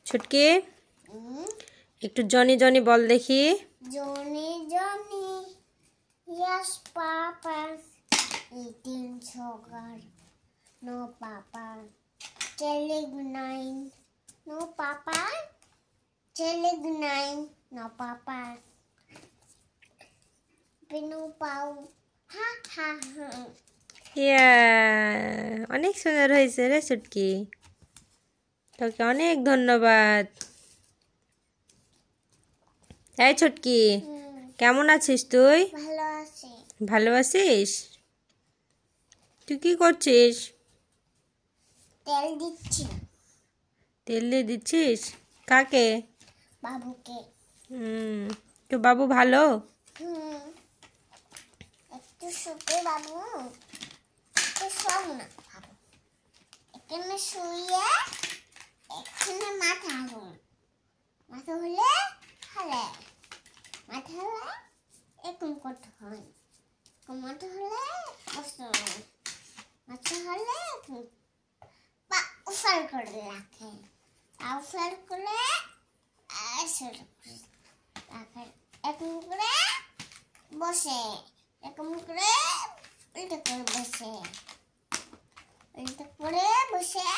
ছুটকি একটু Johnny Johnny বল দেখি। Johnny Johnny yes papa eating sugar no papa telling nine no papa telling nine no papa pinu pau ha ha ha ইয়া অনেক সুন্দর হয়েছে রে ছুটকি, তোকে অনেক ধন্যবাদ। এই ছুটকি কেমন আছিস তুই? ভালো আছি। ভালো আছিস? তুই কি করছিস? তেল দিচ্ছি। তেল দিয়ে দিচ্ছিস? কাকে? বাবুকে। তো বাবু ভালো? একটু শুতে বাবু, একটু শোন না বাবু। এখানে শুয়ে এখানে মাথা হল, মাথা হলে হলে মাথা হলে এরকম করতে হয়, মাথা হলে মাথা হলে পা উফার করে রাখে, পা উফার করে এরকম করে বসে, এরকম করে উল্টো করে বসে, উল্টো করে বসে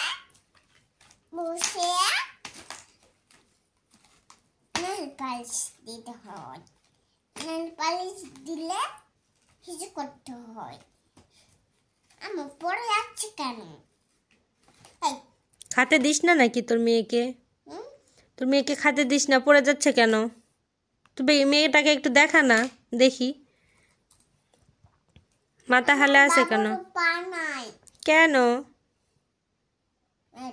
বসে নেল পালিশ দিতে হয়। নেল পালিশ দিলে কিছু করতে হয়। আমি পড়ে যাচ্ছি কেন? খাতে দিস না নাকি তোর মেয়েকে? তোর মেয়েকে খাতে দিস না, পড়ে যাচ্ছে কেন? তুই মেয়েটাকে একটু দেখা না দেখি, মাথা হালে আছে কেন? পা নাই। কেন?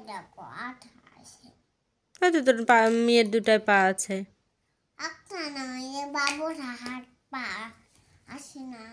দেখো আঠা আছে। হয়তো তোর মেয়ের দুটাই পা আছে। একটা নয়, বাবুর হাত পা আসে না।